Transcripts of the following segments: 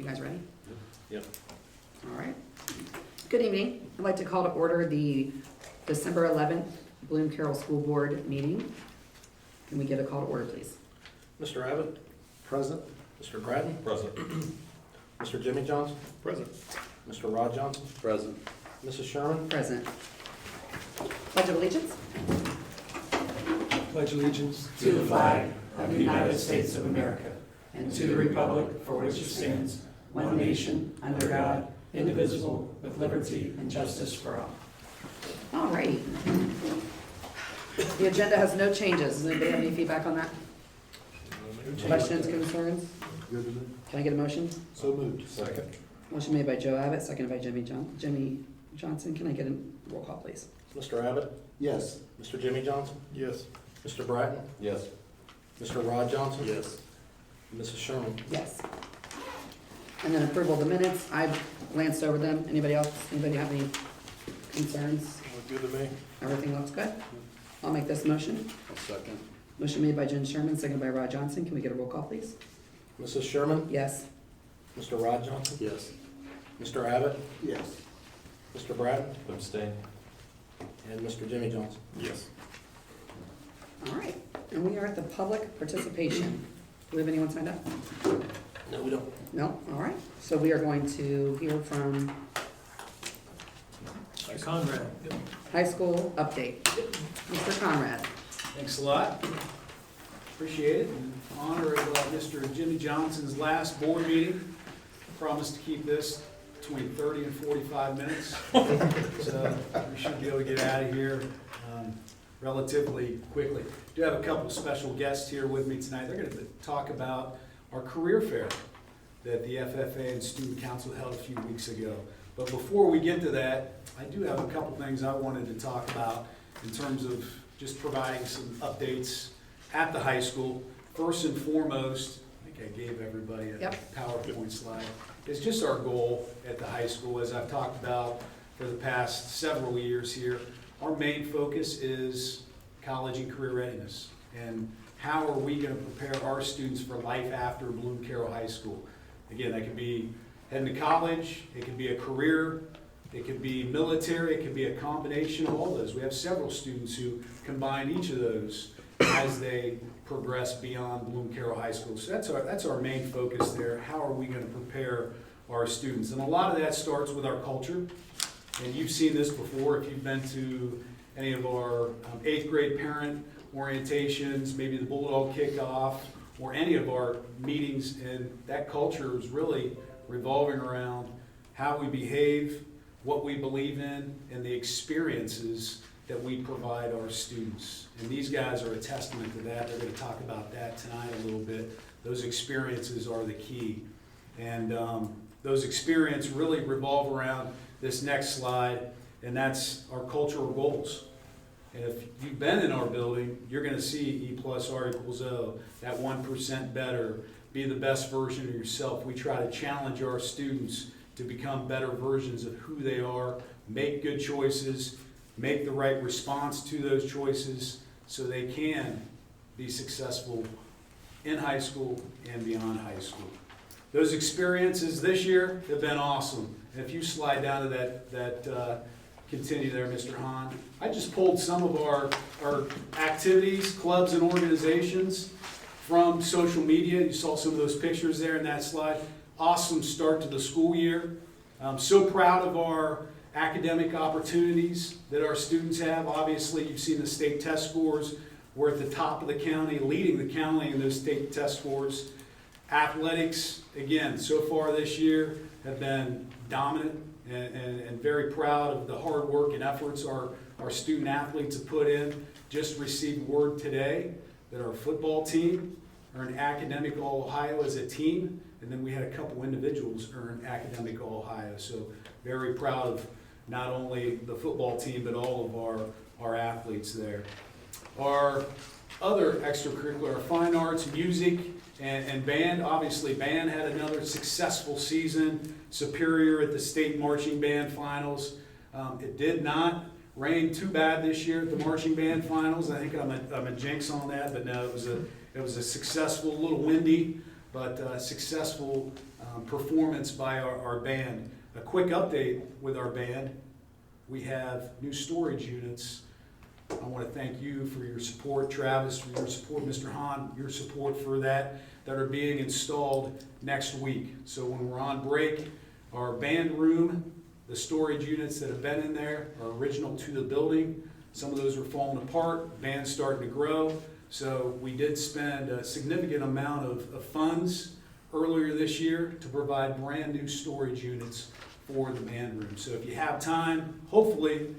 guys ready? Yep. All right. Good evening. I'd like to call to order the December 11th Bloom-Carroll School Board meeting. Can we get a call to order, please? Mr. Abbott? Present. Mr. Grattan? Present. Mr. Jimmy Johnson? Present. Mr. Rod Johnson? Present. Mrs. Sherman? Present. Pledge of allegiance. Pledge allegiance to the flag of the United States of America and to the republic for which it stands, one nation, under God, indivisible, with liberty and justice for all. All righty. The agenda has no changes. Does anybody have any feedback on that? Questions, concerns? Good to me. Can I get a motion? So moved. Second. Motion made by Joe Abbott, seconded by Jimmy Johnson. Can I get a roll call, please? Mr. Abbott? Yes. Mr. Jimmy Johnson? Yes. Mr. Bratton? Yes. Mr. Rod Johnson? Yes. Mrs. Sherman? Yes. And then approval of the minutes. I glanced over them. Anybody else? Anybody have any concerns? Good to me. Everything looks good? I'll make this motion. I'll second. Motion made by Jen Sherman, seconded by Rod Johnson. Can we get a roll call, please? Mrs. Sherman? Yes. Mr. Rod Johnson? Yes. Mr. Abbott? Yes. Mr. Bratton? Abstain. And Mr. Jimmy Johnson? Yes. All right. And we are at the public participation. Do we have anyone signed up? No, we don't. No? All right. So we are going to hear from Conrad. high school update. Mr. Conrad. Thanks a lot. Appreciate it. In honor of Mr. Jimmy Johnson's last board meeting, I promised to keep this between 30 and 45 minutes. So we should be able to get out of here relatively quickly. Do have a couple special guests here with me tonight. They're going to talk about our career fair that the FFA and Student Council held a few weeks ago. But before we get to that, I do have a couple things I wanted to talk about in terms of just providing some updates at the high school. First and foremost, I think I gave everybody a PowerPoint slide. It's just our goal at the high school, as I've talked about for the past several years here. Our main focus is college and career readiness. And how are we going to prepare our students for life after Bloom-Carroll High School? Again, that could be heading to college, it could be a career, it could be military, it could be a combination of all those. We have several students who combine each of those as they progress beyond Bloom-Carroll High School. So that's our main focus there. How are we going to prepare our students? And a lot of that starts with our culture. And you've seen this before if you've been to any of our 8th grade parent orientations, maybe the Bulldog kickoff, or any of our meetings. And that culture is really revolving around how we behave, what we believe in, and the experiences that we provide our students. And these guys are a testament to that. They're going to talk about that tonight a little bit. Those experiences are the key. And those experiences really revolve around this next slide, and that's our cultural goals. And if you've been in our building, you're going to see E plus R equals O, that 1% better, be the best version of yourself. We try to challenge our students to become better versions of who they are, make good choices, make the right response to those choices so they can be successful in high school and beyond high school. Those experiences this year have been awesome. And if you slide down to that continue there, Mr. Hahn, I just pulled some of our activities, clubs, and organizations from social media. You saw some of those pictures there in that slide. Awesome start to the school year. I'm so proud of our academic opportunities that our students have. Obviously, you've seen the state test scores. We're at the top of the county, leading the county in those state test scores. Athletics, again, so far this year have been dominant, and very proud of the hard work and efforts our student athletes have put in. Just received word today that our football team earned Academic All-Ohio as a team, and then we had a couple individuals earn Academic All-Ohio. So very proud of not only the football team, but all of our athletes there. Our other extracurricular, our fine arts, music, and band. Obviously, band had another successful season. Superior at the state marching band finals. It did not rain too bad this year at the marching band finals. I think I'm a jinx on that, but no, it was a successful, little windy, but successful performance by our band. A quick update with our band, we have new storage units. I want to thank you for your support, Travis, for your support, Mr. Hahn, your support for that are being installed next week. So when we're on break, our band room, the storage units that have been in there are original to the building. Some of those are falling apart, band's starting to grow. So we did spend a significant amount of funds earlier this year to provide brand new storage units for the band room. So if you have time, hopefully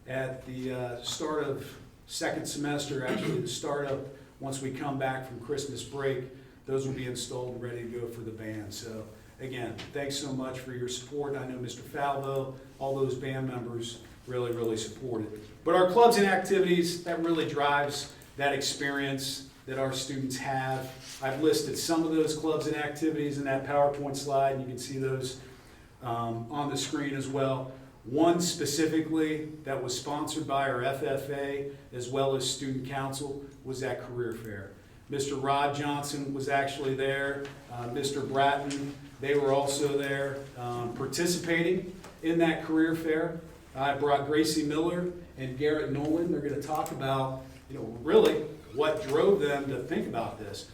at the start of second semester, actually the start of, once we come back from Christmas break, those will be installed and ready to go for the band. So again, thanks so much for your support. I know Mr. Falvo, all those band members really supported. But our clubs and activities, that really drives that experience that our students have. I've listed some of those clubs and activities in that PowerPoint slide, and you can see those on the screen as well. One specifically that was sponsored by our FFA as well as Student Council was that career fair. Mr. Rod Johnson was actually there, Mr. Bratton, they were also there participating in that career fair. I brought Gracie Miller and Garrett Nolan. They're going to talk about, really what drove them to think about this.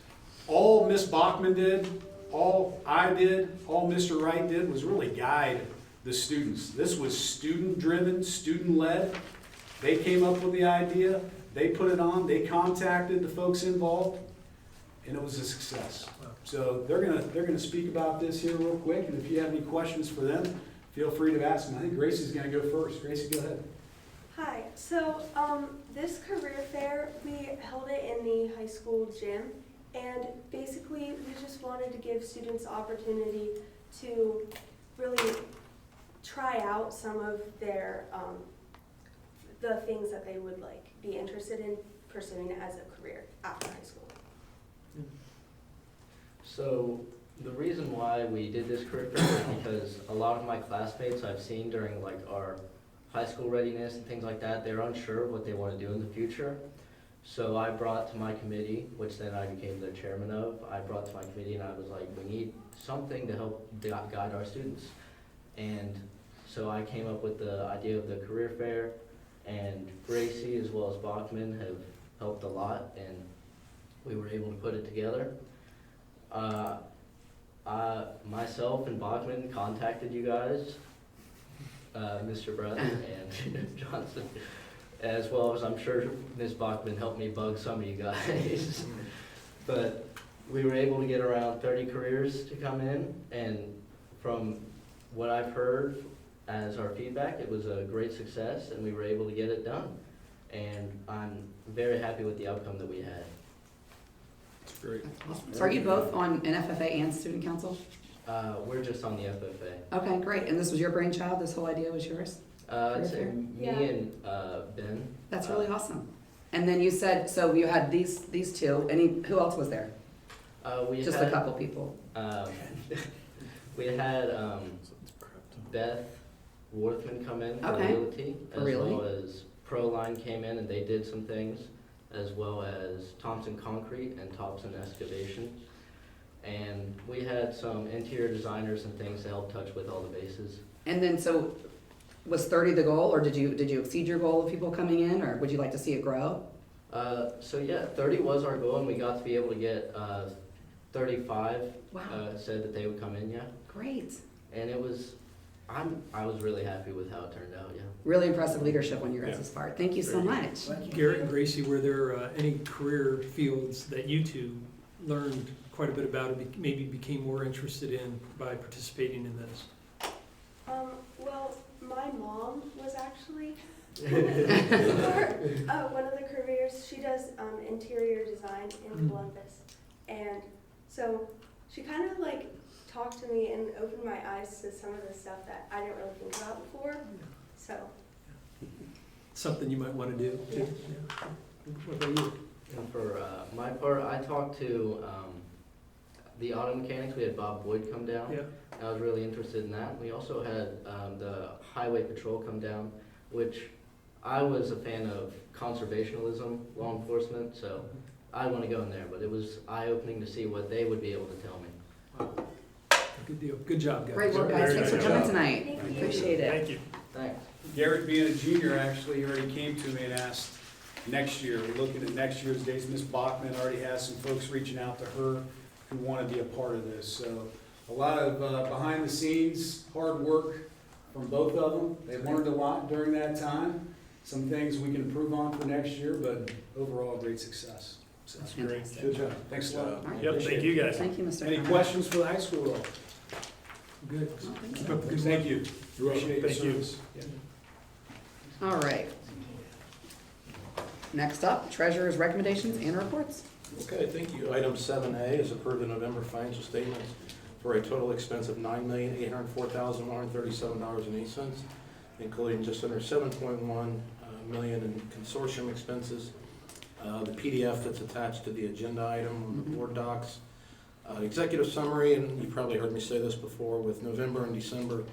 All Miss Bachman did, all I did, all Mr. Wright did was really guide the students. This was student-driven, student-led. They came up with the idea, they put it on, they contacted the folks involved, and it was a success. So they're gonna speak about this here real quick, and if you have any questions for them, feel free to ask them. I think Gracie's gonna go first. Gracie, go ahead. Hi, so this career fair, we held it in the high school gym, and basically we just wanted to give students opportunity to really try out some of their, the things that they would be interested in pursuing as a career after high school. So the reason why we did this career fair is because a lot of my classmates I've seen during our high school readiness and things like that, they're unsure of what they want to do in the future. So I brought to my committee, which then I became the chairman of, I brought to my committee and I was like, we need something to help guide our students. And so I came up with the idea of the career fair, and Gracie as well as Bachman have helped a lot, and we were able to put it together. Myself and Bachman contacted you guys, Mr. Bratton and Johnson, as well as I'm sure Ms. Bachman helped me bug some of you guys. But we were able to get around 30 careers to come in, and from what I've heard as our feedback, it was a great success and we were able to get it done. And I'm very happy with the outcome that we had. That's great. Awesome. So are you both on NFFA and Student Council? We're just on the FFA. Okay, great. And this was your brainchild? This whole idea was yours? It's Career fair? me Yeah. and Ben. That's really awesome. And then you said, so you had these two, who else was there? We Just had, a couple people. We had Beth Worthman come in for Okay. realty, as Really? well as Proline came in and they did some things, as well as Thompson Concrete and Thompson Excavation. And we had some interior designers and things to help touch with all the bases. And then, so was 30 the goal, or did you exceed your goal of people coming in, or would you like to see it grow? So yeah, 30 was our goal, and we got to be able to get 35 Wow. said that they would come in, yeah. Great. And it was, I was really happy with how it turned out, yeah. Really impressive leadership on your guys' Yeah. part. Thank you so Very much. Garrett and Gracie, were there any career fields that you two learned quite a bit about and maybe became more interested in by participating in this? Well, my mom was actually one of the careers. She does interior design in Columbus, and so she kind of talked to me and opened my eyes to some of the stuff that I didn't really think about before. So Something you might want to do too? Yeah. What about you? And for my part, I talked to the auto mechanics. We had Bob Boyd come down. Yeah. I was really interested in that. We also had the highway patrol come down, which I was a fan of conservationism, law enforcement, so I want to go in there, but it was eye-opening to see what they would be able to tell me. Good deal. Good job, guys. Great work, guys. Very Thanks for nice coming job. tonight. Thank you. Appreciate it. Thank you. Thanks. Garrett, being a junior, actually already came to me and asked next year. We're looking at next year's dates. Ms. Bachman already has some folks reaching out to her who want to be a part of this. So a lot of behind the scenes, hard work from both of them. They learned a lot during that time. Some things we can improve on for next year, but overall, great success. So, That's Great. fantastic. good job. Thanks a lot. All right. Yep, thank you guys. Thank you, Mr. Any Conrad. questions for the high school at all? Good. Thank you. You're welcome. Appreciate your Thank you. service. Yeah. All right. Next up, treasurer's recommendations and reports. Okay, thank you. Item 7A is approve the November financial statements for a total expense of $9,804,137.08, including just under $7.1 million in consortium expenses. The PDF that's attached to the agenda item on the board docs. Executive summary, and you probably heard me say this before, with November and December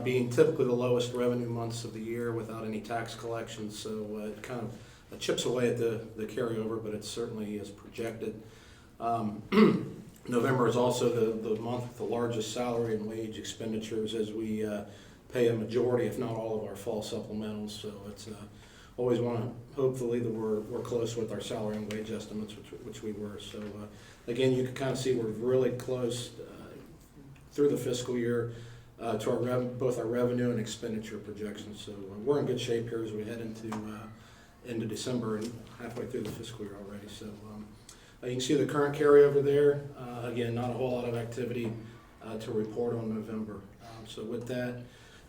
being typically the lowest revenue months of the year without any tax collections, so it kind of chips away at the carryover, but it certainly is projected. November is also the month with the largest salary and wage expenditures, as we pay a majority, if not all, of our fall supplementals, so it's always want to hopefully that we're close with our salary and wage estimates, which we were. So again, you can kind of see we're really close through the fiscal year to our both our revenue and expenditure projections. So we're in good shape here as we head into December and halfway through the fiscal year already. So you can see the current carryover there. Again, not a whole lot of activity to report on November. So with that,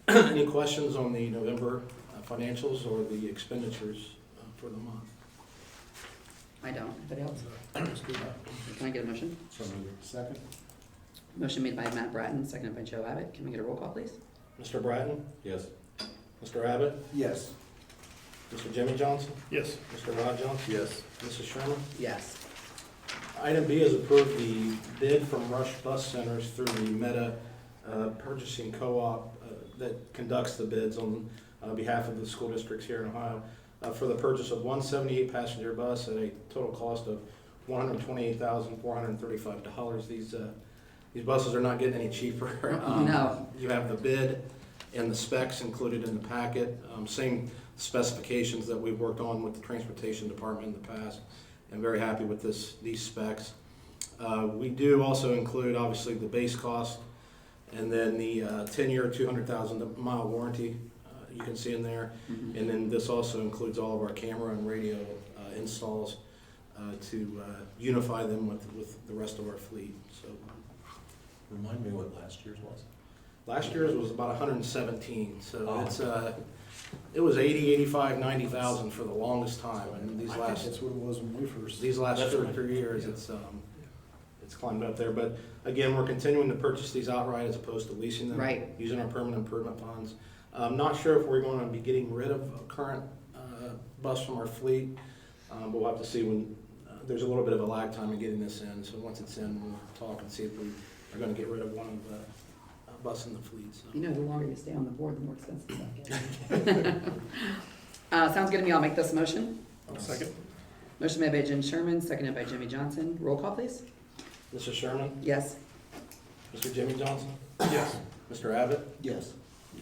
any questions on the November financials or the expenditures for the month? I don't. Anybody else? Can I get a motion? Second? Motion made by Matt Bratton, seconded by Joe Abbott. Can we get a roll call, please? Mr. Bratton? Yes. Mr. Abbott? Yes. Mr. Jimmy Johnson? Yes. Mr. Rod Johnson? Yes. Mrs. Sherman? Yes. Item B is approve the bid from Rush Bus Centers through the Meta Purchasing Co-op that conducts the bids on behalf of the school districts here in Ohio for the purchase of one 78-passenger bus at a total cost of $128,435. These buses are not getting any cheaper. No. You have the bid and the specs included in the packet. Same specifications that we've worked on with the transportation department in the past. I'm very happy with these specs. We do also include obviously the base cost and then the 10-year 200,000-mile warranty you can see in there. Mhm. And then this also includes all of our camera and radio installs to unify them with the rest of our fleet. So Remind me what last year's was. last year's was about 117, so Oh. it was 80, 85, 90,000 for the longest time, and these I think last that's what it was when we first. these last That's 2 or right. 3 years, Yeah. it's climbed up there. But again, we're continuing to purchase these outright as opposed to leasing them, Right. using our permanent improvement funds. I'm not sure if we're going to be getting rid of a current bus from our fleet, but we'll have to see when. There's a little bit of a lag time in getting this in, so once it's in, we'll talk and see if we are going to get rid of one of the bus in the fleet. So. You know, the longer you stay on the board, the more expensive that gets. Sounds good to me. I'll make this motion. Second? Motion made by Jen Sherman, seconded by Jimmy Johnson. Roll call, please. Mrs. Sherman? Yes. Mr. Jimmy Johnson? Yes. Mr. Abbott? Yes.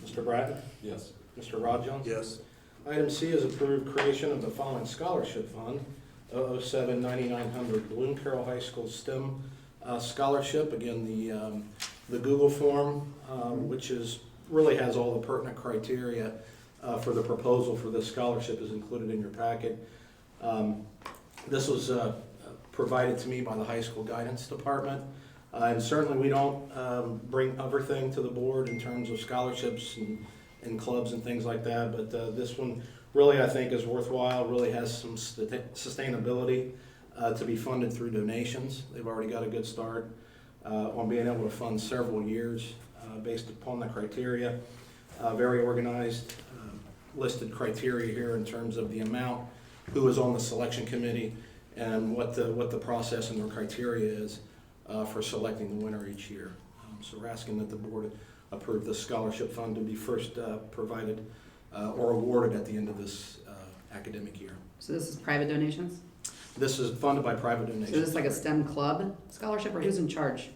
Mr. Bratton? Yes. Mr. Rod Johnson? Yes. Item C is approved creation of the following scholarship fund, 007-9900 Bloom-Carroll High School STEM scholarship. Again, the Google form, which really has all the pertinent criteria for the proposal for this scholarship, is included in your packet. This was provided to me by the high school guidance department. And certainly we don't bring everything to the board in terms of scholarships and clubs and things like that, but this one really I think is worthwhile, really has some sustainability to be funded through donations. They've already got a good start on being able to fund several years based upon the criteria. Very organized, listed criteria here in terms of the amount, who is on the selection committee, and what the process and the criteria is for selecting the winner each year. So we're asking that the board approve the scholarship fund to be first provided or awarded at the end of this academic year. So this is private donations? This is funded by private So donations. is this like a STEM club scholarship, or who's in charge?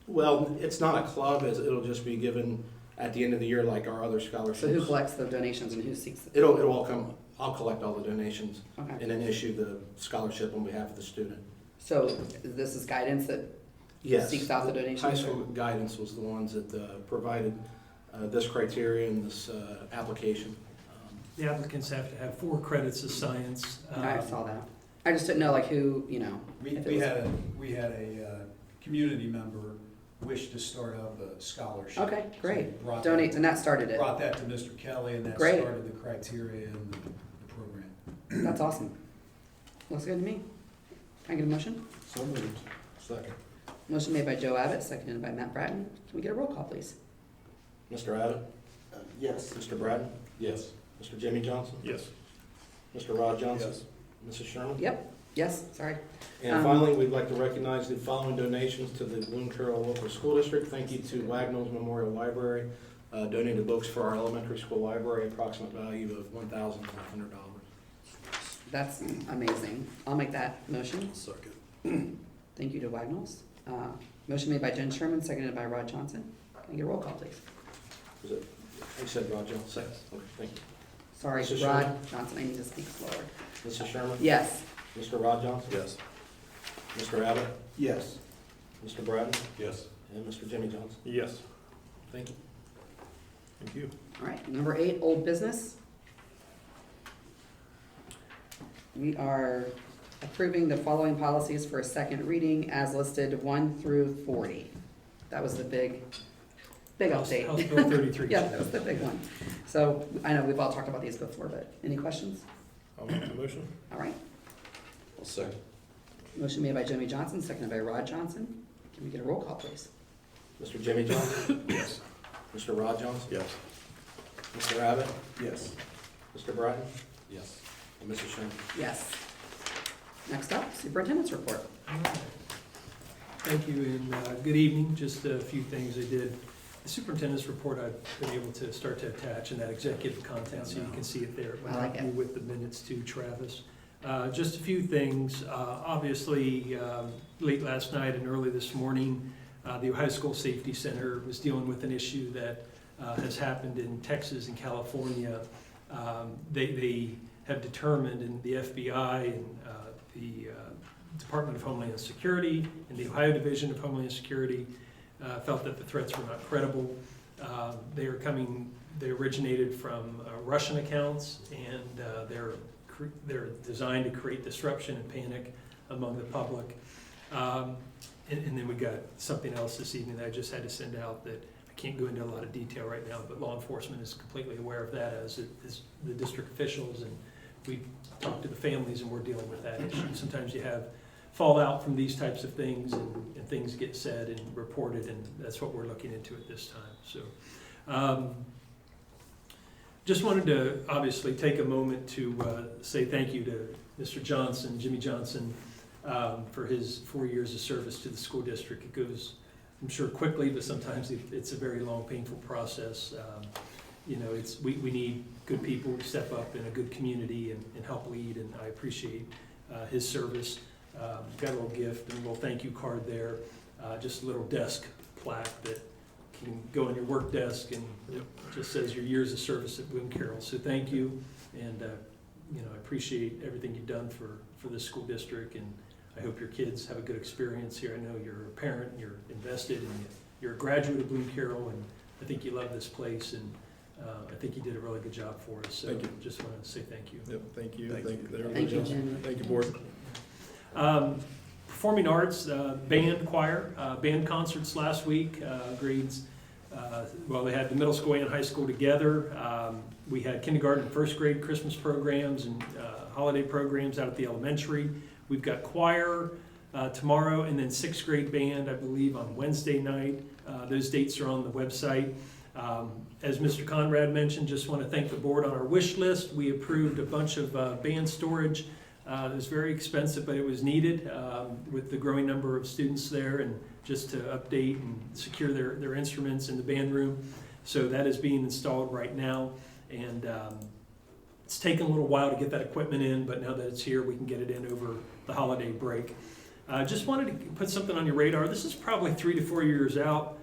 Well, it's not a club, it'll just be given at the end of the year like our other scholarships. So who collects the donations and who seeks it? It'll all come, I'll collect all the donations Okay. and then issue the scholarship on behalf of the student. So this is guidance that Yes. seeks out the donations? High school guidance was the ones that provided this criteria and this application. The applicants have to have 4 credits of science. I saw that. I just didn't know like who, you know. We if it was- had a community member wish to start out a scholarship. Okay, great. So brought Donate, that- and that started it. Brought that to Mr. Kelly, and that Great. started the criteria and the program. That's awesome. Looks good to me. Can I get a motion? So moved. Second. Motion made by Joe Abbott, seconded by Matt Bratton. Can we get a roll call, please? Mr. Abbott? Yes. Mr. Bratton? Yes. Mr. Jimmy Johnson? Yes. Mr. Rod Johnson? Mrs. Sherman? Yep, yes, sorry. And finally, we'd like to recognize the following donations to the Bloom-Carroll Local School District. Thank you to Wagnalls Memorial Library, donated books for our elementary school library, approximate value of $1,500. That's amazing. I'll make that motion. Second. Thank you to Wagnalls. Motion made by Jen Sherman, seconded by Rod Johnson. Can I get a roll call, please? Was it, I said Rod Johnson, second. Okay, thank you. Sorry, Mrs. Rod Sherman? Johnson, I need to speak slower. Mrs. Sherman? Yes. Mr. Rod Johnson? Yes. Mr. Abbott? Yes. Mr. Bratton? Yes. And Mr. Jimmy Johnson? Yes. Thank you. Thank you. All right, number 8, old business. We are approving the following policies for a second reading as listed 1 through 40. That was the big update. House Bill 33. Yeah, that was the big one. So I know we've all talked about these before, but any questions? I'll make the motion. All right. I'll second. Motion made by Jimmy Johnson, seconded by Rod Johnson. Can we get a roll call, please? Mr. Jimmy Johnson? Yes. Mr. Rod Johnson? Yes. Mr. Abbott? Yes. Mr. Bratton? Yes. And Mrs. Sherman? Yes. Next up, superintendent's report. Thank you and good evening. Just a few things I did. The superintendent's report I've been able to start to attach in that executive content so you can see it there. I like it. With the minutes to Travis. Just a few things. Obviously, late last night and early this morning, the Ohio School Safety Center was dealing with an issue that has happened in Texas and California. They have determined, and the FBI and the Department of Homeland Security and the Ohio Division of Homeland Security felt that the threats were not credible. They originated from Russian accounts, and they're designed to create disruption and panic among the public. And then we got something else this evening that I just had to send out that I can't go into a lot of detail right now, but law enforcement is completely aware of that, as is the district officials, and we talked to the families and we're dealing with that issue. Sometimes you have fallout from these types of things, and things get said and reported, and that's what we're looking into at this time. So just wanted to obviously take a moment to say thank you to Mr. Johnson, Jimmy Johnson, for his 4 years of service to the school district. It goes, I'm sure, quickly, but sometimes it's a very long, painful process. We need good people who step up in a good community and help lead, and I appreciate his service. Got a little gift and a little thank you card there, just a little desk plaque that can go on your work desk, and it just says your years of service at Bloom-Carroll. So thank you, and I appreciate everything you've done for this school district, and I hope your kids have a good experience here. I know you're a parent, and you're invested, and you're a graduate of Bloom-Carroll, and I think you love this place, and I think you did a really good job for us. So Thank you. Just wanted to say thank you. Yep, thank you. Thank you. Thank you, Jim. Thank you, board. Performing arts, band, choir, band concerts last week, grades, they had the middle school and high school together. We had kindergarten and first grade Christmas programs and holiday programs out at the elementary. We've got choir tomorrow, and then sixth grade band, I believe, on Wednesday night. Those dates are on the website. As Mr. Conrad mentioned, just want to thank the board on our wish list. We approved a bunch of band storage. It was very expensive, but it was needed with the growing number of students there, and just to update and secure their instruments in the band room. So that is being installed right now, and it's taken a little while to get that equipment in, but now that it's here, we can get it in over the holiday break. Just wanted to put something on your radar. This is probably 3 to 4 years out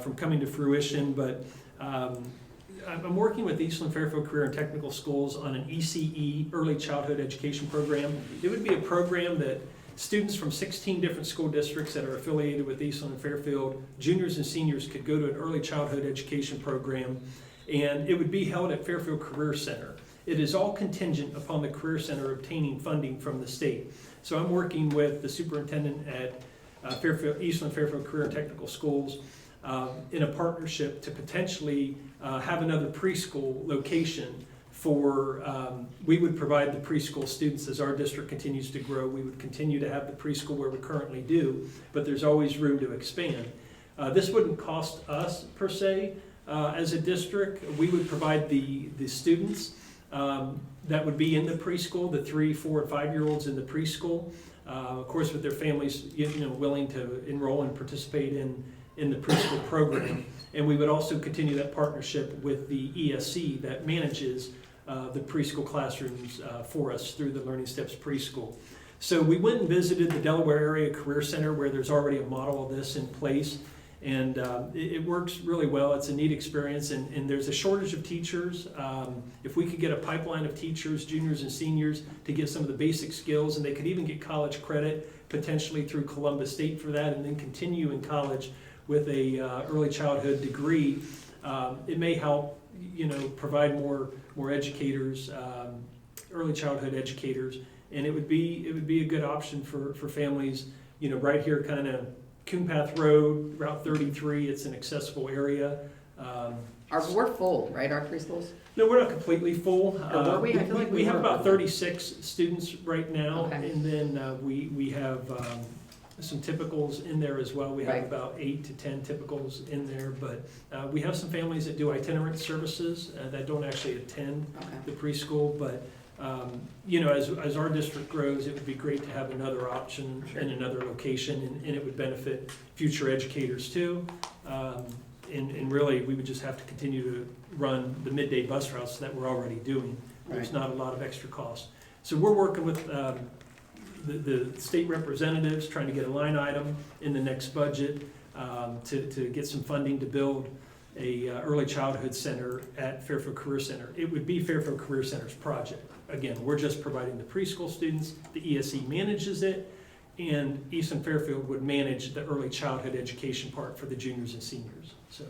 from coming to fruition, but I'm working with Eastland Fairfield Career and Technical Schools on an ECE, Early Childhood Education Program. It would be a program that students from 16 different school districts that are affiliated with Eastland and Fairfield, juniors and seniors, could go to an early childhood education program, and it would be held at Fairfield Career Center. It is all contingent upon the Career Center obtaining funding from the state. So I'm working with the superintendent at Eastland Fairfield Career and Technical Schools in a partnership to potentially have another preschool location for, we would provide the preschool students as our district continues to grow. We would continue to have the preschool where we currently do, but there's always room to expand. This wouldn't cost us per se as a district. We would provide the students that would be in the preschool, the 3, 4, and 5-year-olds in the preschool, of course with their families willing to enroll and participate in the preschool program. And we would also continue that partnership with the ESC that manages the preschool classrooms for us through the Learning Steps Preschool. So we went and visited the Delaware Area Career Center where there's already a model of this in place, and it works really well. It's a neat experience, and there's a shortage of teachers. If we could get a pipeline of teachers, juniors and seniors, to get some of the basic skills, and they could even get college credit potentially through Columbus State for that, and then continue in college with a early childhood degree, it may help provide more educators, early childhood educators, and it would be a good option for families, right here, kind of Coonpath Road, Route 33. It's an accessible area. We're full, right, our preschools? No, we're not completely full. Or were we? I feel like we have were. about 36 students right now, Okay. and then we have some typicals in there as well. We have Right. about 8 to 10 typicals in there, but we have some families that do itinerant services that don't actually attend Okay. the preschool, but as our district grows, it would be great to have another option in another location, and it would benefit future educators too. And really, we would just have to continue to run the midday bus routes that we're already doing. There's Right. not a lot of extra cost. So we're working with the state representatives, trying to get a line item in the next budget to get some funding to build a early childhood center at Fairfield Career Center. It would be Fairfield Career Center's project. Again, we're just providing the preschool students, the ESE manages it, and Eastern Fairfield would manage the early childhood education part for the juniors and seniors. So,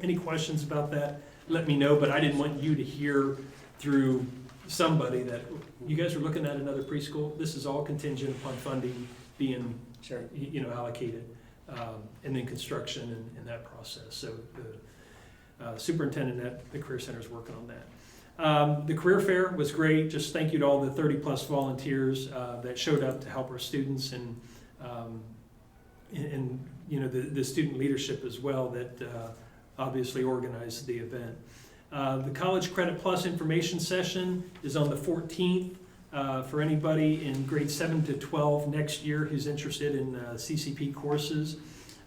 any questions about that, let me know, but I didn't want you to hear through somebody that you guys are looking at another preschool. This is all contingent upon funding being Sure. allocated, and then construction and that process. So the superintendent at the Career Center is working on that. The career fair was great. Just thank you to all the 30-plus volunteers that showed up to help our students, and the student leadership as well that obviously organized the event. The College Credit Plus information session is on the 14th for anybody in grades 7 to 12 next year who's interested in CCP courses.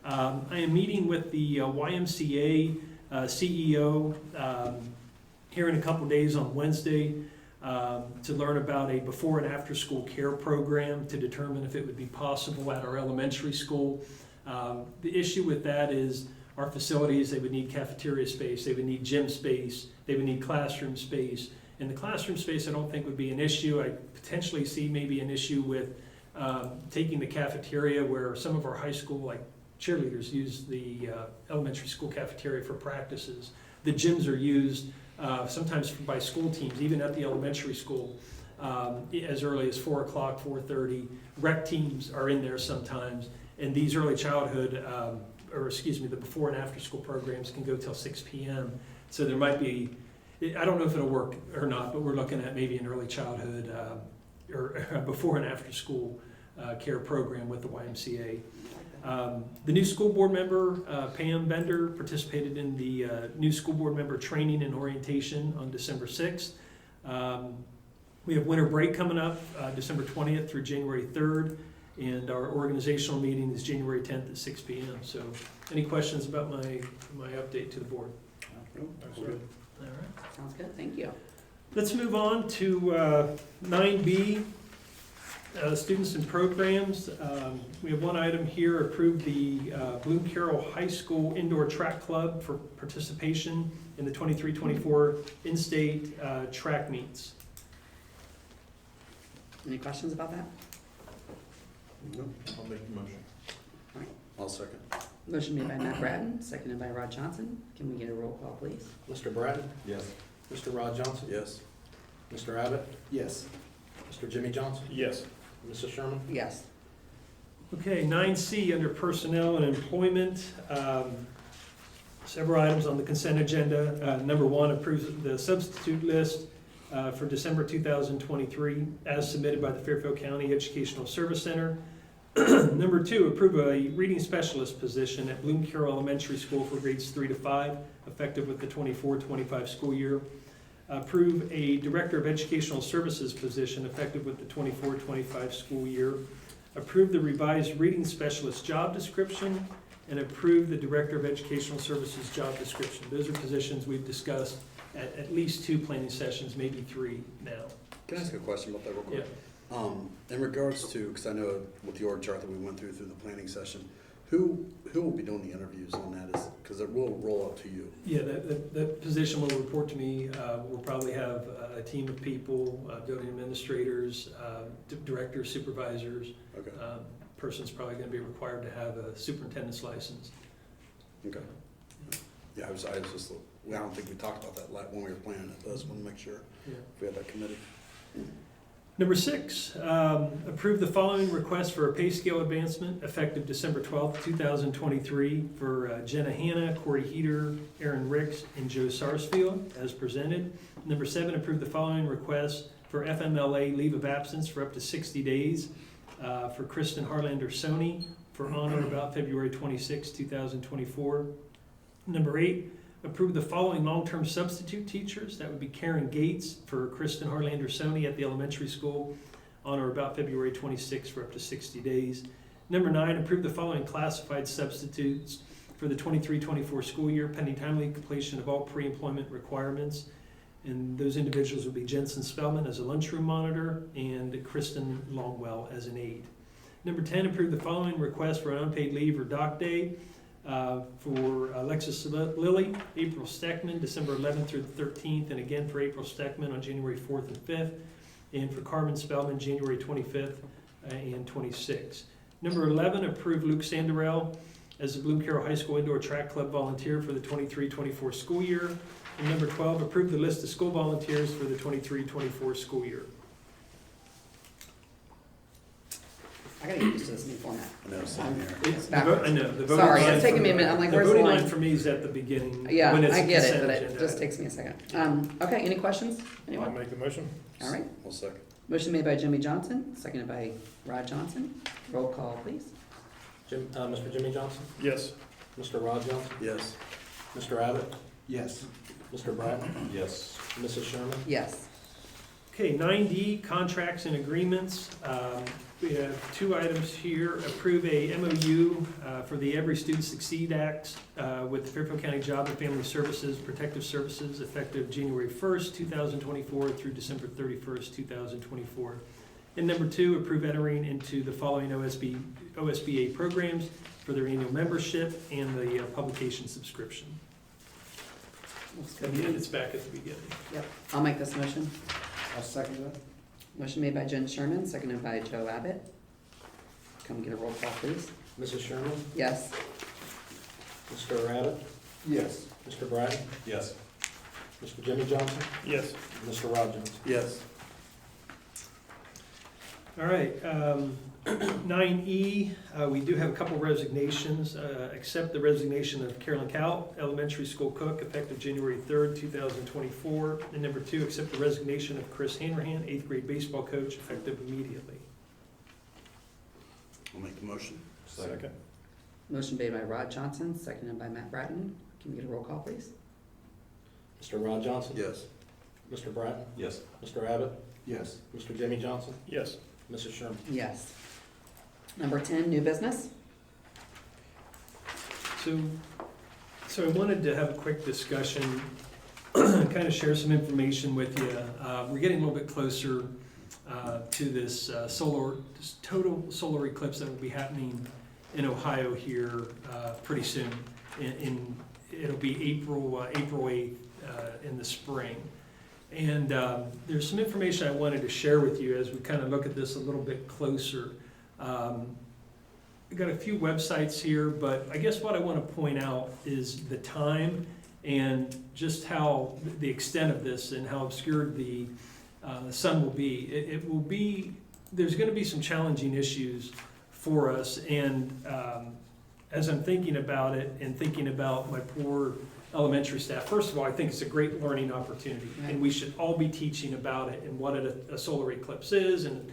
I am meeting with the YMCA CEO here in a couple days on Wednesday to learn about a before and after school care program to determine if it would be possible at our elementary school. The issue with that is our facilities, they would need cafeteria space, they would need gym space, they would need classroom space. And the classroom space I don't think would be an issue. I potentially see maybe an issue with taking the cafeteria where some of our high school, like cheerleaders, use the elementary school cafeteria for practices. The gyms are used sometimes by school teams, even at the elementary school, as early as 4 o'clock, 4:30. Rec teams are in there sometimes. And these early childhood, the before and after school programs can go till 6 p.m. So there might be, I don't know if it'll work or not, but we're looking at maybe an early childhood or before and after school care program with the YMCA. The new school board member, Pam Bender, participated in the new school board member training and orientation on December 6th. We have winter break coming up December 20th through January 3rd. And our organizational meeting is January 10th at 6 p.m. So any questions about my update to the board? All right. All right. Sounds good, thank you. Let's move on to 9B. Students and programs, we have one item here, approve the Bloom-Carroll High School Indoor Track Club for participation in the 23-24 in-state track meets. Any questions about that? No, I'll make the motion. All right. I'll second. Motion made by Matt Bratton, seconded by Rod Johnson. Can we get a roll call, please? Mr. Bratton? Yes. Mr. Rod Johnson? Yes. Mr. Abbott? Yes. Mr. Jimmy Johnson? Yes. Mrs. Sherman? Yes. Okay, 9C, under personnel and employment, several items on the consent agenda. Number 1, approves the substitute list for December 2023 as submitted by the Fairfield County Educational Service Center. Number 2, approve a reading specialist position at Bloom-Carroll Elementary School for grades 3 to 5, effective with the 24-25 school year. Approve a Director of Educational Services position effective with the 24-25 school year. Approve the revised Reading Specialist job description, and approve the Director of Educational Services job description. Those are positions we've discussed at least 2 planning sessions, maybe 3 now. Can I ask a question about that real Yeah. quick? In regards to, because I know with the org chart that we went through the planning session, who will be doing the interviews on that? Because it will roll up to you. Yeah, that position will report to me. We'll probably have a team of people, building administrators, directors, supervisors. Okay. Person's probably gonna be required to have a superintendent's license. Okay. Yeah, I was just, I don't think we talked about that when we were planning it. I just want to make sure Yeah. we had that committed. Number 6, approve the following request for a pay scale advancement effective December 12th, 2023 for Jenna Hanna, Corey Heater, Aaron Ricks, and Joe Sarsfield as presented. Number 7, approve the following request for FMLA leave of absence for up to 60 days for Kristen Harlander Sony for on or about February 26, 2024. Number 8, approve the following long-term substitute teachers. That would be Karen Gates for Kristen Harlander Sony at the elementary school on or about February 26 for up to 60 days. Number 9, approve the following classified substitutes for the 23-24 school year pending timely completion of all pre-employment requirements. And those individuals would be Jensen Spellman as a lunchroom monitor and Kristen Longwell as an aide. Number 10, approve the following request for unpaid leave or dock day for Alexis Lilly, April Steckman, December 11th through the 13th, and again for April Steckman on January 4th and 5th, and for Carmen Spellman, January 25th and 26th. Number 11, approve Luke Sandarell as a Bloom-Carroll High School Indoor Track Club volunteer for the 23-24 school year. And number 12, approve the list of school volunteers for the 23-24 school year. I gotta get used to this new format. I know, same here. It's I backwards. know, the voting Sorry, line it's taking for me a minute. I'm like, where's the the voting line? line for me is at the beginning. Yeah, when it's I a get it, consent but it agenda. just takes me a second. Okay, any questions? I'll Anyone? make the motion. All right. I'll second. Motion made by Jimmy Johnson, seconded by Rod Johnson. Roll call, please. Mr. Jimmy Johnson? Yes. Mr. Rod Johnson? Yes. Mr. Abbott? Yes. Mr. Bratton? Yes. Mrs. Sherman? Yes. Okay, 9D, contracts and agreements. We have 2 items here. Approve a MOU for the Every Student Succeed Act with the Fairfield County Job and Family Services Protective Services effective January 1st, 2024 through December 31st, 2024. And number 2, approve entering into the following OSBA programs for their annual membership and the publication subscription. Looks good. Again, it's back at the beginning. Yep. I'll make this motion. I'll second that. Motion made by Jen Sherman, seconded by Joe Abbott. Come get a roll call, please. Mrs. Sherman? Yes. Mr. Abbott? Yes. Mr. Bratton? Yes. Mr. Jimmy Johnson? Yes. Mr. Rod Johnson? Yes. All right, 9E, we do have a couple resignations. Accept the resignation of Carolyn Cowell, elementary school cook, effective January 3rd, 2024. And number 2, accept the resignation of Chris Hanrahan, 8th grade baseball coach, effective immediately. I'll make the motion. Second. Motion made by Rod Johnson, seconded by Matt Bratton. Can we get a roll call, please? Mr. Rod Johnson? Yes. Mr. Bratton? Yes. Mr. Abbott? Yes. Mr. Jimmy Johnson? Yes. Mrs. Sherman? Yes. Number 10, new business. So I wanted to have a quick discussion, kind of share some information with you. We're getting a little bit closer to this this total solar eclipse that will be happening in Ohio here pretty soon. It'll be April 8th in the spring. And there's some information I wanted to share with you as we kind of look at this a little bit closer. We've got a few websites here, but I guess what I want to point out is the time and just how the extent of this and how obscured the sun will be. It will be, there's going to be some challenging issues for us, and as I'm thinking about it and thinking about my poor elementary staff, first of all, I think it's a great learning opportunity, and we should all be teaching about it and what a solar eclipse is and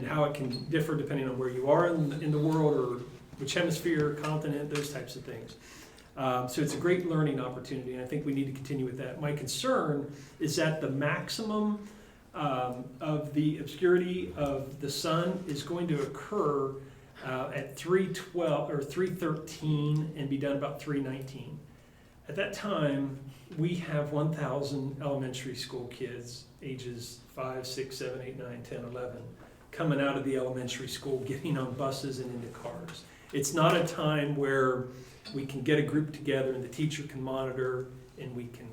how it can differ depending on where you are in the world or which hemisphere, continent, those types of things. So it's a great learning opportunity, and I think we need to continue with that. My concern is that the maximum of the obscurity of the sun is going to occur at 3:12 or 3:13 and be done about 3:19. At that time, we have 1,000 elementary school kids, ages 5, 6, 7, 8, 9, 10, 11, coming out of the elementary school, getting on buses and into cars. It's not a time where we can get a group together and the teacher can monitor and we can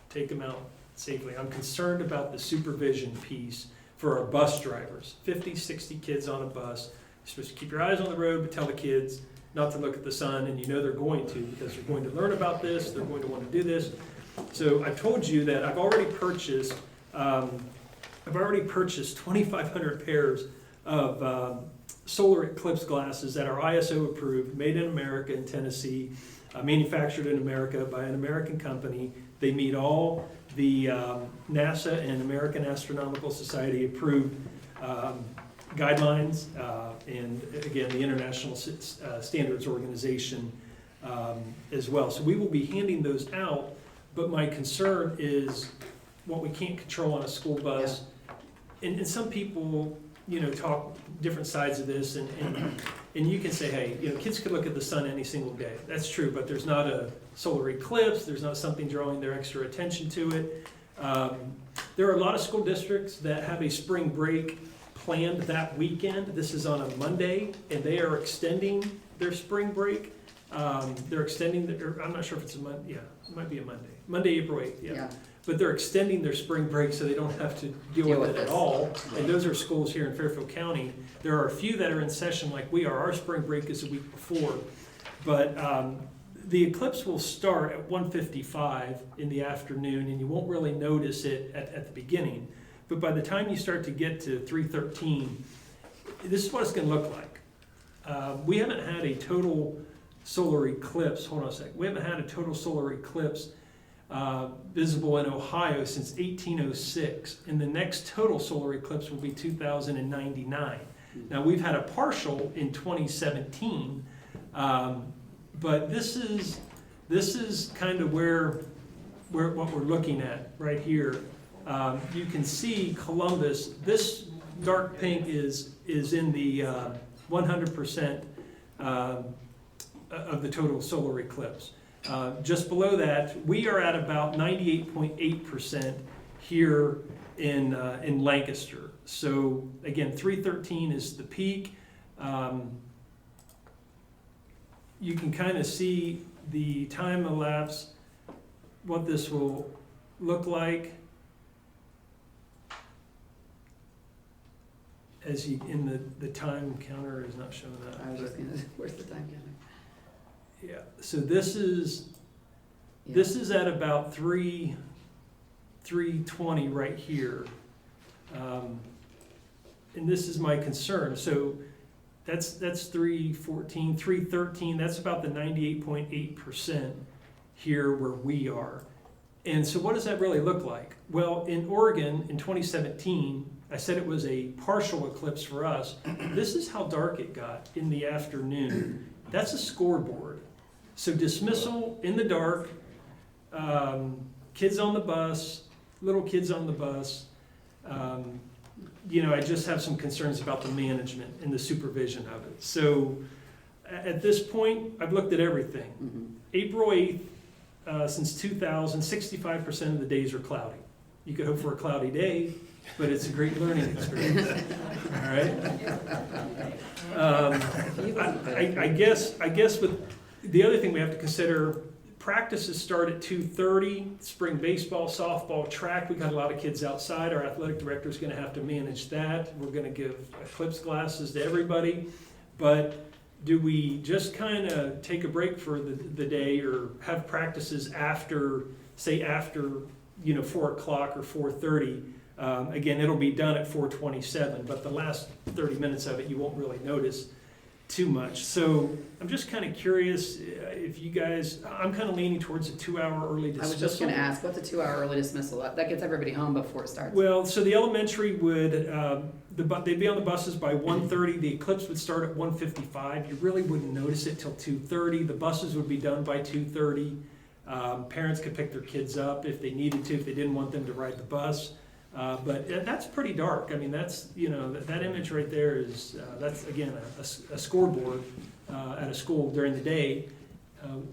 take them out safely. I'm concerned about the supervision piece for our bus drivers. 50, 60 kids on a bus. You're supposed to keep your eyes on the road, but tell the kids not to look at the sun, and you know they're going to, because they're going to learn about this, they're going to want to do this. So I've told you that I've already purchased 2,500 pairs of solar eclipse glasses that are ISO approved, made in America in Tennessee, manufactured in America by an American company. They meet all the NASA and American Astronomical Society approved guidelines, and again, the International Standards Organization as well. So we will be handing those out, but my concern is what we can't control on a school bus. Yeah. And some people, talk different sides of this, and you can say, hey, kids could look at the sun any single day. That's true, but there's not a solar eclipse, there's not something drawing their extra attention to it. There are a lot of school districts that have a spring break planned that weekend. This is on a Monday, and they are extending their spring break. They're extending, I'm not sure if it's a Monday, yeah, it might be a Monday, April 8th, yeah. But they're extending their spring break so they don't have to deal with it at all. And those are schools here in Fairfield County. There are a few that are in session like we are. Our spring break is a week before. But the eclipse will start at 1:55 in the afternoon, and you won't really notice it at the beginning. But by the time you start to get to 3:13, this is what it's going to look like. We haven't had a total solar eclipse. Hold on a second. We haven't had a total solar eclipse visible in Ohio since 1806, and the next total solar eclipse will be 2099. Now, we've had a partial in 2017, but this is kind of where what we're looking at right here. You can see Columbus. This dark pink is in the 100% of the total solar eclipse. Just below that, we are at about 98.8% here in Lancaster. So again, 3:13 is the peak. You can kind of see the time elapse, what this will look like as you the time counter is not showing that. I was just gonna, where's the time counter? Yeah, so this is at about 3:20 right here, and this is my concern. So that's 3:14, 3:13. That's about the 98.8% here where we are. And so what does that really look like? Well, in Oregon in 2017, I said it was a partial eclipse for us. This is how dark it got in the afternoon. That's a scoreboard. So dismissal in the dark, kids on the bus, little kids on the bus. I just have some concerns about the management and the supervision of it. So at this point, I've looked at everything. Mm-hmm. April 8th, since 2000, 65% of the days are cloudy. You could hope for a cloudy day, but it's a great learning experience. All right? I guess with, the other thing we have to consider, practices start at 2:30, spring baseball, softball, track. We got a lot of kids outside. Our athletic director is gonna have to manage that. We're gonna give eclipse glasses to everybody. But do we just kind of take a break for the day, or have practices after, say after, 4 o'clock or 4:30? Again, it'll be done at 4:27, but the last 30 minutes of it, you won't really notice too much. So I'm just kind of curious if you guys, I'm kind of leaning towards a 2-hour early I dismissal. was just gonna ask, what's a 2-hour early dismissal? That gets everybody home before it starts. Well, so the elementary would, they'd be on the buses by 1:30, the eclipse would start at 1:55. You really wouldn't notice it till 2:30. The buses would be done by 2:30. Parents could pick their kids up if they needed to, if they didn't want them to ride the bus. But that's pretty dark. I mean, that's, that image right there is, that's, again, a scoreboard at a school during the day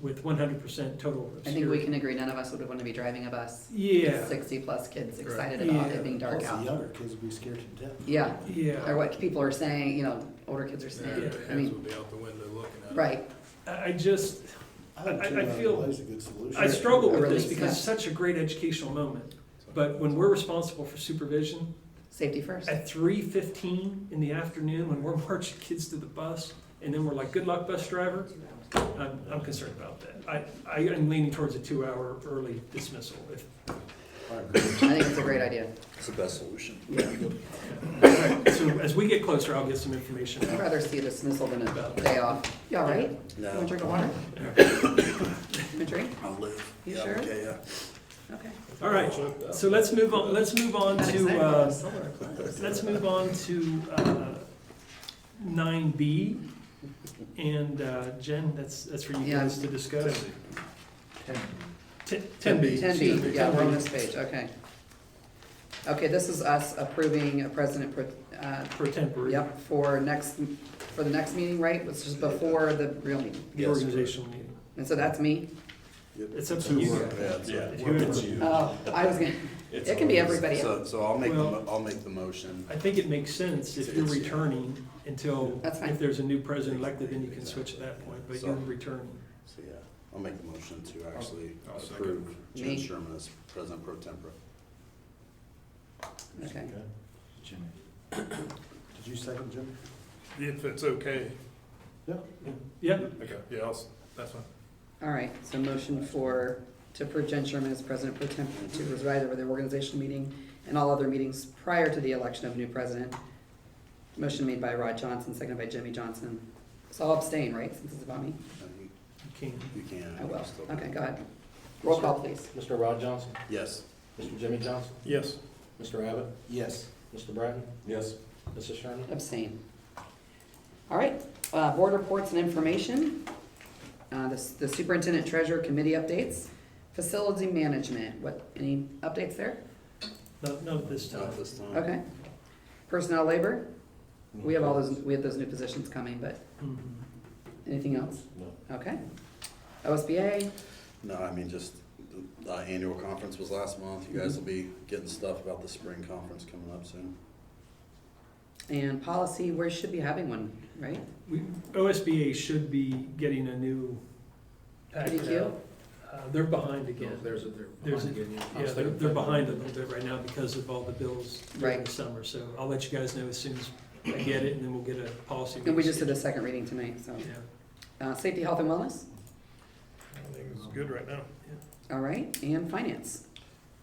with 100% total obscurity. I think we can agree, none of us would want to be driving a bus. Yeah. 60-plus kids excited Right. about Yeah. it being dark Plus, out. the younger kids would be scared to death. Yeah, Yeah. or what people are saying, older kids are saying. Yeah. I mean, would be out the window looking at it. right. I just, I think I 2 hours feel- delay is a good solution. I struggle with Really? this because it's such a great educational moment. But when we're responsible for supervision, Safety first. at 3:15 in the afternoon, when we're marching kids to the bus, and then we're like, good luck, bus driver, I'm concerned about that. I am leaning towards a 2-hour early dismissal. I think it's a great idea. It's the best solution. So as we get closer, I'll get some information I'd out. rather see a dismissal than a day off. You all right? You No. want to drink of water? You drink? I'll live. You Yeah, sure? okay, yeah. Okay. All right, so let's move on Not excited about the solar eclipse. let's move on to 9B. And Jen, that's for you Yeah. guys to discuss. 10B. 10B, excuse me, yeah, we're on 10B. this page, okay. Okay, this is us approving a president, Pro tempore. yep, for the next meeting, right? Which is before the real meeting. The organizational meeting. And so that's me? It's up to you guys. If you- Oh, I was gonna, it can be everybody. So I'll make, Well- I'll make the motion. I think it makes sense if you're returning until, That's fine. if there's a new president elected, then you can switch at that point, but you're returning. So, yeah, I'll make the motion to actually I'll second. approve Jen Me. Sherman as president pro tempore. Okay. Did you second, Jim? If it's okay. Yeah, Okay, yeah, that's fine. All right, so motion to approve Jen Sherman as president pro tempore to preside over the organizational meeting and all other meetings prior to the election of a new president. Motion made by Rod Johnson, seconded by Jimmy Johnson. So I'll abstain, right, since it's about me? you can. You can. I will. still- Okay, go ahead. Roll call, please. Mr. Rod Johnson? Yes. Mr. Jimmy Johnson? Yes. Mr. Abbott? Yes. Mr. Bratton? Yes. Mrs. Sherman? Abstain. All right, board reports and information. The superintendent treasurer committee updates. Facility management, any updates there? Not at this time. Not this time. Okay. Personnel labor, we have those new positions coming, but Mhm. anything else? No. Okay. OSBA, No, I mean, just the annual conference was last month. You guys will be getting stuff about the spring conference coming up soon. and policy, we should be having one, right? OSBA should be getting a new packet PDQ? out. They're behind again. There's There's a- again. Yeah, they're behind a little bit right now because of all the bills during Right. the summer, so I'll let you guys know as soon as I get it, and then we'll get a policy. And we just did a schedule. second reading tonight, so. Yeah, Safety, health, and wellness, I think it's good right now. all right, and finance,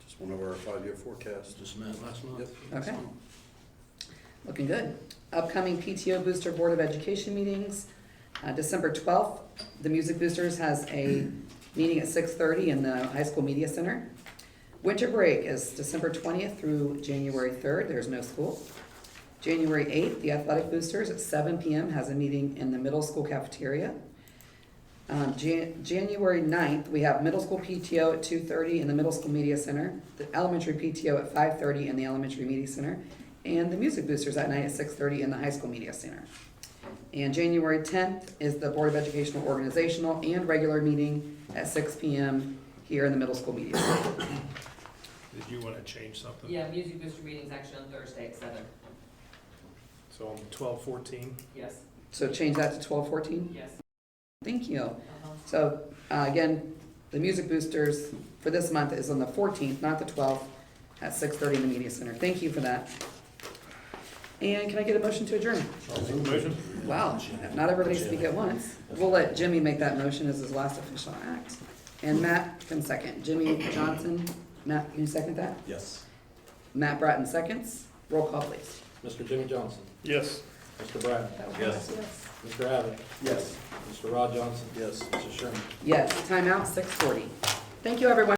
Just went over our 5-year forecast. Just met last month. Yep. okay. Looking good. Upcoming PTO Booster Board of Education meetings. December 12th, the Music Boosters has a meeting at 6:30 in the High School Media Center. Winter break is December 20th through January 3rd. There's no school. January 8th, the Athletic Boosters at 7 p.m. has a meeting in the middle school cafeteria. January 9th, we have middle school PTO at 2:30 in the Middle School Media Center, the elementary PTO at 5:30 in the Elementary Media Center, and the Music Boosters that night at 6:30 in the High School Media Center. And January 10th is the Board of Educational Organizational and regular meeting at 6 p.m. here in the Middle School Media Center. Did you wanna change something? Yeah, Music Booster meeting's actually on Thursday at 7. So on 12/14, Yes, So change that to 12/14? yes. Thank you. Uh-huh. So, again, the Music Boosters for this month is on the 14th, not the 12th, at 6:30 in the Media Center. Thank you for that. And can I get a motion to adjourn? I'll make a motion. Wow, not everybody speak at once. We'll let Jimmy make that motion as his last official act. And Matt can second. Jimmy Johnson, Matt, can you second that? Yes. Matt Bratton seconds. Roll call, please. Mr. Jimmy Johnson, Yes. Mr. Bratton, Yes. Mr. Abbott, Yes. Mr. Rod Johnson, Yes. Mrs. Sherman. Yes, timeout, 6:40. Thank you, everyone.